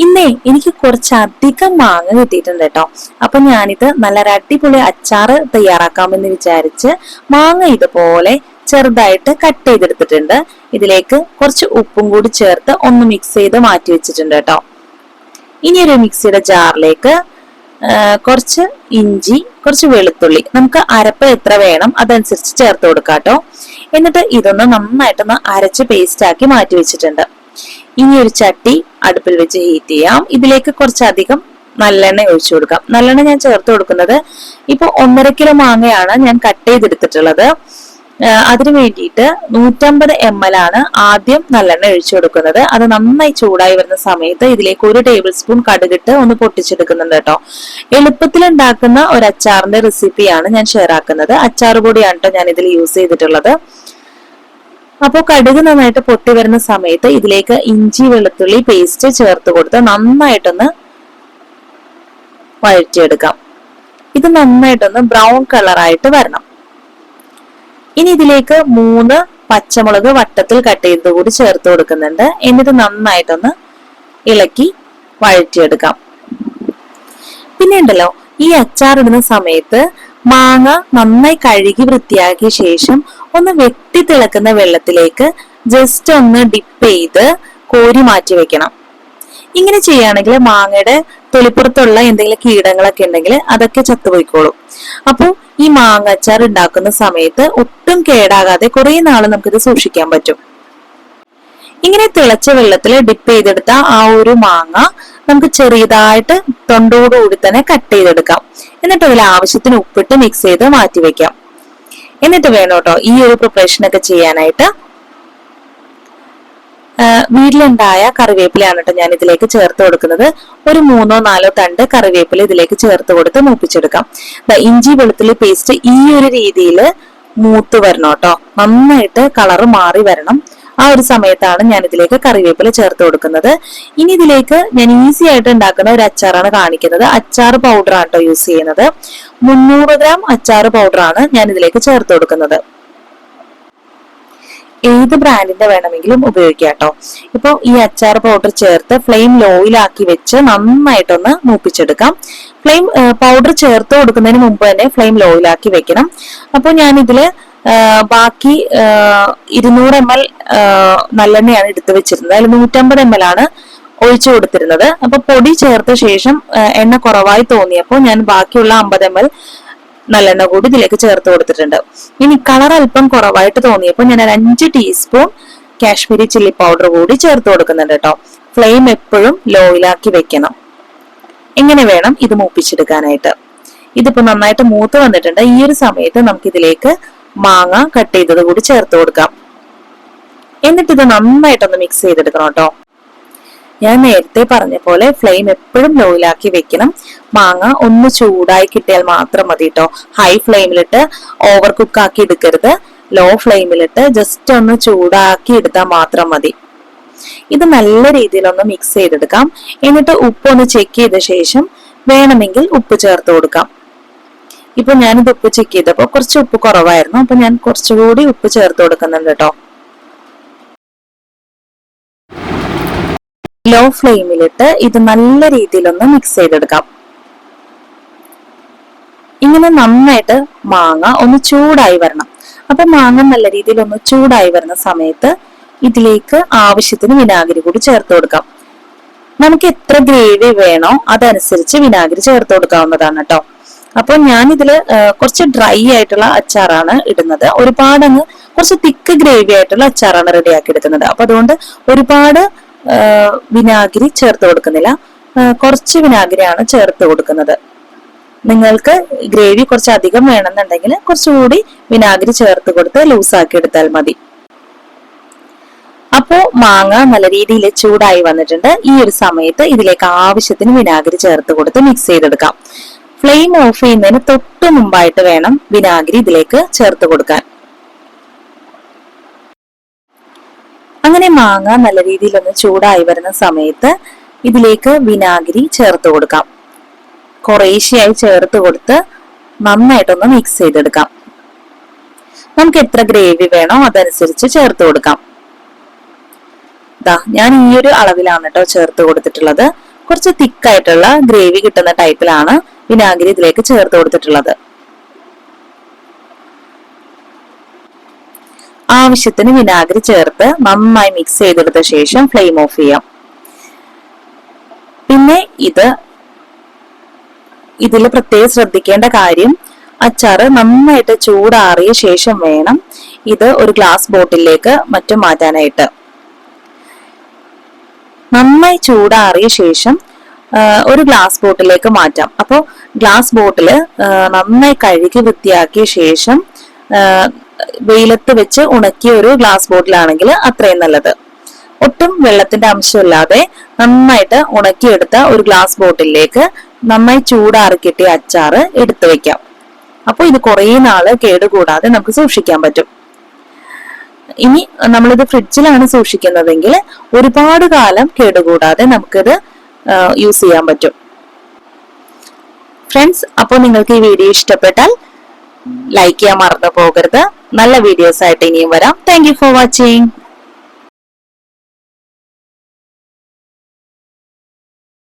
ഇന്നേ എനിക്ക് കുറച്ചധികം മാങ്ങ കിട്ടിയിട്ടുണ്ട് കേട്ടോ. അപ്പൊ ഞാനിത് നല്ലൊരു അടിപൊളി അച്ചാറ് തയ്യാറാക്കാമെന്ന് വിചാരിച്ച് മാങ്ങ ഇതുപോലെ ചെറുതായിട്ട് കട്ട് ചെയ്തെടുത്തിട്ടുണ്ട്. ഇതിലേക്ക് കുറച്ച് ഉപ്പും കൂടി ചേർത്ത് ഒന്ന് മിക്സ് ചെയ്ത് മാറ്റി വെച്ചിട്ടുണ്ട് കേട്ടോ. ഇനി ഒരു മിക്സിയുടെ ജാറിലേക്ക് കുറച്ച് ഇഞ്ചി, കുറച്ച് വെളുത്തുള്ളി, നമുക്ക് അരപ്പ് എത്ര വേണം അതനുസരിച്ച് ചേർത്ത് കൊടുക്കാം കേട്ടോ. എന്നിട്ട് ഇതൊന്ന് നന്നായിട്ടൊന്ന് അരച്ച് പേസ്റ്റ് ആക്കി മാറ്റി വെച്ചിട്ടുണ്ട്. ഇനി ഒരു ചട്ടി അടുപ്പിൽ വെച്ച് ഹീറ്റ് ചെയ്യാം. ഇതിലേക്ക് കുറച്ചധികം നല്ലെണ്ണ ഒഴിച്ചു കൊടുക്കാം. നല്ലെണ്ണ ഞാൻ ചേർത്ത് കൊടുക്കുന്നത് ഇപ്പൊ 1.5 കിലോ മാങ്ങയാണ് ഞാൻ കട്ട് ചെയ്തെടുത്തിട്ടുള്ളത്. അതിനു വേണ്ടിയിട്ട് 150 ml ആണ് ആദ്യം നല്ലെണ്ണ ഒഴിച്ചു കൊടുക്കുന്നത്. അത് നന്നായി ചൂടായി വരുന്ന സമയത്ത് ഇതിലേക്ക് 1 ടേബിൾ സ്പൂൺ കടുകിട്ട് ഒന്ന് പൊട്ടിച്ചെടുക്കുന്നുണ്ട് കേട്ടോ. എളുപ്പത്തിൽ ഉണ്ടാക്കുന്ന ഒരു അച്ചാറിന്റെ റെസിപ്പിയാണ് ഞാൻ ഷെയർ ആക്കുന്നത്. അച്ചാർ പൊടിയാണ് കേട്ടോ ഞാൻ ഇതിൽ യൂസ് ചെയ്തിട്ടുള്ളത്. അപ്പോൾ കടുക് നന്നായിട്ട് പൊട്ടി വരുന്ന സമയത്ത് ഇതിലേക്ക് ഇഞ്ചി വെളുത്തുള്ളി പേസ്റ്റ് ചേർത്ത് കൊടുത്ത് നന്നായിട്ടൊന്ന് വഴറ്റിയെടുക്കാം. ഇത് നന്നായിട്ടൊന്ന് ബ്രൗൺ കളറായിട്ട് വരണം. ഇനി ഇതിലേക്ക് 3 പച്ചമുളക് വട്ടത്തിൽ കട്ട് ചെയ്ത് കൂടി ചേർത്ത് കൊടുക്കുന്നുണ്ട്. എന്നിട്ട് നന്നായിട്ടൊന്ന് ഇളക്കി വഴറ്റിയെടുക്കാം. പിന്നെ ഉണ്ടല്ലോ, ഈ അച്ചാർ ഇടുന്ന സമയത്ത് മാങ്ങ നന്നായി കഴുകി വൃത്തിയാക്കിയ ശേഷം ഒന്ന് വെട്ടി തിളക്കുന്ന വെള്ളത്തിലേക്ക് ജസ്റ്റ് ഒന്ന് ഡിപ്പ് ചെയ്ത് കോരി മാറ്റി വെക്കണം. ഇങ്ങനെ ചെയ്യുകയാണെങ്കിൽ മാങ്ങയുടെ തൊലിപ്പുറത്തുള്ള എന്തെങ്കിലും കീടങ്ങളൊക്കെ ഉണ്ടെങ്കിൽ അതൊക്കെ ചത്തുപോയിക്കോളും. അപ്പോൾ ഈ മാങ്ങ അച്ചാർ ഉണ്ടാക്കുന്ന സമയത്ത് ഒട്ടും കേടാകാതെ കുറെ നാൾ നമുക്കിത് സൂക്ഷിക്കാൻ പറ്റും. ഇങ്ങനെ തിളച്ച വെള്ളത്തിൽ ഡിപ്പ് ചെയ്തെടുത്ത ആ ഒരു മാങ്ങ നമുക്ക് ചെറിയതായിട്ട് തൊണ്ടോടുകൂടി തന്നെ കട്ട് ചെയ്തെടുക്കാം. എന്നിട്ട് അതിൽ ആവശ്യത്തിന് ഉപ്പിട്ട് മിക്സ് ചെയ്ത് മാറ്റി വെക്കാം. എന്നിട്ട് വേണം കേട്ടോ ഈ ഒരു പ്രിപ്പറേഷൻ ഒക്കെ ചെയ്യാനായിട്ട്. വീട്ടിലുണ്ടായ കറിവേപ്പിലയാണ് കേട്ടോ ഞാൻ ഇതിലേക്ക് ചേർത്ത് കൊടുക്കുന്നത്. ഒരു 3-4 തണ്ട് കറിവേപ്പില ഇതിലേക്ക് ചേർത്ത് കൊടുത്ത് മൂപ്പിച്ചെടുക്കാം. ഇഞ്ചി വെളുത്തുള്ളി പേസ്റ്റ് ഈ ഒരു രീതിയിൽ മൂത്ത് വരണം കേട്ടോ. നന്നായിട്ട് കളറ് മാറി വരണം. ആ ഒരു സമയത്താണ് ഞാൻ ഇതിലേക്ക് കറിവേപ്പില ചേർത്ത് കൊടുക്കുന്നത്. ഇനി ഇതിലേക്ക് ഞാൻ ഈസി ആയിട്ട് ഉണ്ടാക്കുന്ന ഒരു അച്ചാറാണ് കാണിക്കുന്നത്. അച്ചാർ പൗഡർ ആണ് കേട്ടോ യൂസ് ചെയ്യുന്നത്. 300 ഗ്രാം അച്ചാർ പൗഡർ ആണ് ഞാൻ ഇതിലേക്ക് ചേർത്ത് കൊടുക്കുന്നത്. ഏത് ബ്രാൻഡിന്റെ വേണമെങ്കിലും ഉപയോഗിക്കാം കേട്ടോ. ഇപ്പൊ ഈ അച്ചാർ പൗഡർ ചേർത്ത് ഫ്ലെയിം ലോയിലാക്കി വെച്ച് നന്നായിട്ടൊന്ന് മൂപ്പിച്ചെടുക്കാം. ഫ്ലെയിം പൗഡർ ചേർത്ത് കൊടുക്കുന്നതിന് മുമ്പ് തന്നെ ഫ്ലെയിം ലോയിലാക്കി വെക്കണം. അപ്പൊ ഞാൻ ഇതില് ബാക്കി 200 ml നല്ലെണ്ണയാണ് എടുത്തു വെച്ചിരുന്നത്. അതിൽ 150 ml ആണ് ഒഴിച്ചു കൊടുത്തിരുന്നത്. അപ്പൊ പൊടി ചേർത്ത ശേഷം എണ്ണ കുറവായി തോന്നിയപ്പോൾ ഞാൻ ബാക്കിയുള്ള 50 ml നല്ലെണ്ണ കൂടി ഇതിലേക്ക് ചേർത്ത് കൊടുത്തിട്ടുണ്ട്. ഇനി കളർ അല്പം കുറവായിട്ട് തോന്നിയപ്പോൾ ഞാൻ 5 ടീസ്പൂൺ കാശ്മീരി ചില്ലി പൗഡർ കൂടി ചേർത്ത് കൊടുക്കുന്നുണ്ട് കേട്ടോ. ഫ്ലെയിം എപ്പോഴും ലോയിലാക്കി വെക്കണം. എങ്ങനെ വേണം ഇത് മൂപ്പിച്ചെടുക്കാനായിട്ട്. ഇതിപ്പോ നന്നായിട്ട് മൂത്ത് വന്നിട്ടുണ്ട്. ഈ ഒരു സമയത്ത് നമുക്ക് ഇതിലേക്ക് മാങ്ങ കട്ട് ചെയ്തത് കൂടി ചേർത്ത് കൊടുക്കാം. എന്നിട്ട് ഇത് നന്നായിട്ടൊന്ന് മിക്സ് ചെയ്തെടുക്കണം കേട്ടോ. ഞാൻ നേരത്തെ പറഞ്ഞ പോലെ ഫ്ലെയിം എപ്പോഴും ലോയിലാക്കി വെക്കണം. മാങ്ങ ഒന്ന് ചൂടായി കിട്ടിയാൽ മാത്രം മതി കേട്ടോ. ഹൈ ഫ്ലെയിമിലിട്ട് ഓവർ കുക്ക് ആക്കി എടുക്കരുത്. ലോ ഫ്ലെയിമിലിട്ട് ജസ്റ്റ് ഒന്ന് ചൂടാക്കി എടുത്താൽ മാത്രം മതി. ഇത് നല്ല രീതിയിൽ ഒന്ന് മിക്സ് ചെയ്തെടുക്കാം. എന്നിട്ട് ഉപ്പ് ഒന്ന് ചെക്ക് ചെയ്ത ശേഷം വേണമെങ്കിൽ ഉപ്പ് ചേർത്ത് കൊടുക്കാം. ഇപ്പൊ ഞാനിത് ഉപ്പ് ചെക്ക് ചെയ്തപ്പോ കുറച്ച് ഉപ്പ് കുറവായിരുന്നു. അപ്പൊ ഞാൻ കുറച്ചുകൂടി ഉപ്പ് ചേർത്ത് കൊടുക്കുന്നുണ്ട് കേട്ടോ. ലോ ഫ്ലെയിമിലിട്ട് ഇത് നല്ല രീതിയിലൊന്ന് മിക്സ് ചെയ്തെടുക്കാം. ഇങ്ങനെ നന്നായിട്ട് മാങ്ങ ഒന്ന് ചൂടായി വരണം. അപ്പൊ മാങ്ങ നല്ല രീതിയിൽ ഒന്ന് ചൂടായി വരുന്ന സമയത്ത് ഇതിലേക്ക് ആവശ്യത്തിന് വിനാഗിരി കൂടി ചേർത്ത് കൊടുക്കാം. നമുക്ക് എത്ര ഗ്രേവി വേണോ അതനുസരിച്ച് വിനാഗിരി ചേർത്ത് കൊടുക്കാവുന്നതാണ് കേട്ടോ. അപ്പൊ ഞാൻ ഇതില് കുറച്ച് ഡ്രൈ ആയിട്ടുള്ള അച്ചാറാണ് ഇടുന്നത്. ഒരുപാടങ്ങ് കുറച്ച് തിക്ക് ഗ്രേവി ആയിട്ടുള്ള അച്ചാറാണ് റെഡിയാക്കി എടുക്കുന്നത്. അപ്പൊ അതുകൊണ്ട് ഒരുപാട് വിനാഗിരി ചേർത്ത് കൊടുക്കുന്നില്ല. കുറച്ച് വിനാഗിരിയാണ് ചേർത്ത് കൊടുക്കുന്നത്. നിങ്ങൾക്ക് ഗ്രേവി കുറച്ച് അധികം വേണമെന്നുണ്ടെങ്കിൽ കുറച്ചുകൂടി വിനാഗിരി ചേർത്ത് കൊടുത്ത് ലൂസാക്കി എടുത്താൽ മതി. അപ്പോ മാങ്ങ നല്ല രീതിയിൽ ചൂടായി വന്നിട്ടുണ്ട്. ഈ ഒരു സമയത്ത് ഇതിലേക്ക് ആവശ്യത്തിന് വിനാഗിരി ചേർത്ത് കൊടുത്ത് മിക്സ് ചെയ്തെടുക്കാം. ഫ്ലെയിം ഓഫ് ചെയ്യുന്നതിന് തൊട്ട് മുമ്പായിട്ട് വേണം വിനാഗിരി ഇതിലേക്ക് ചേർത്ത് കൊടുക്കാൻ. അങ്ങനെ മാങ്ങ നല്ല രീതിയിൽ ഒന്ന് ചൂടായി വരുന്ന സമയത്ത് ഇതിലേക്ക് വിനാഗിരി ചേർത്ത് കൊടുക്കാം. കുറേശ്ശെയായി ചേർത്ത് കൊടുത്ത് നന്നായിട്ടൊന്ന് മിക്സ് ചെയ്തെടുക്കാം. നമുക്ക് എത്ര ഗ്രേവി വേണോ അതനുസരിച്ച് ചേർത്ത് കൊടുക്കാം. ഞാൻ ഈ ഒരു അളവിലാണ് കേട്ടോ ചേർത്ത് കൊടുത്തിട്ടുള്ളത്. കുറച്ച് തിക്കായിട്ടുള്ള ഗ്രേവി കിട്ടുന്ന ടൈപ്പിലാണ് വിനാഗിരി ഇതിലേക്ക് ചേർത്ത് കൊടുത്തിട്ടുള്ളത്. ആവശ്യത്തിന് വിനാഗിരി ചേർത്ത് നന്നായി മിക്സ് ചെയ്തെടുത്ത ശേഷം ഫ്ലെയിം ഓഫ് ചെയ്യാം. പിന്നെ ഇതിൽ പ്രത്യേകം ശ്രദ്ധിക്കേണ്ട കാര്യം, അച്ചാറ് നന്നായിട്ട് ചൂടാറിയ ശേഷം വേണം ഇത് ഒരു ഗ്ലാസ് ബോട്ടിലേക്ക് മറ്റും മാറ്റാനായിട്ട്. നന്നായി ചൂടാറിയ ശേഷം ഒരു ഗ്ലാസ് ബോട്ടിലേക്ക് മാറ്റാം. അപ്പോൾ ഗ്ലാസ് ബോട്ടില് നന്നായി കഴുകി വൃത്തിയാക്കിയ ശേഷം വെയിലത്ത് വെച്ച് ഉണക്കിയ ഒരു ഗ്ലാസ് ബോട്ടിലാണെങ്കിൽ അത്രയും നല്ലത്. ഒട്ടും വെള്ളത്തിന്റെ അംശമില്ലാതെ നന്നായിട്ട് ഉണക്കിയെടുത്ത ഒരു ഗ്ലാസ് ബോട്ടിലേക്ക് നന്നായി ചൂടാറി കിട്ടിയ അച്ചാറ് എടുത്തു വെക്കാം. അപ്പോൾ ഇത് കുറേ നാള് കേടുകൂടാതെ നമുക്ക് സൂക്ഷിക്കാൻ പറ്റും. ഇനി നമ്മളിത് ഫ്രിഡ്ജിലാണ് സൂക്ഷിക്കുന്നതെങ്കിൽ ഒരുപാട് കാലം കേടുകൂടാതെ നമുക്കിത് യൂസ് ചെയ്യാൻ പറ്റും. ഫ്രണ്ട്സ്, അപ്പോൾ നിങ്ങൾക്ക് ഈ വീഡിയോ ഇഷ്ടപ്പെട്ടാൽ ലൈക്ക് ചെയ്യാൻ മറന്നു പോകരുത്. നല്ല വീഡിയോസ് ആയിട്ട് ഇനിയും വരാം. Thank you for watching.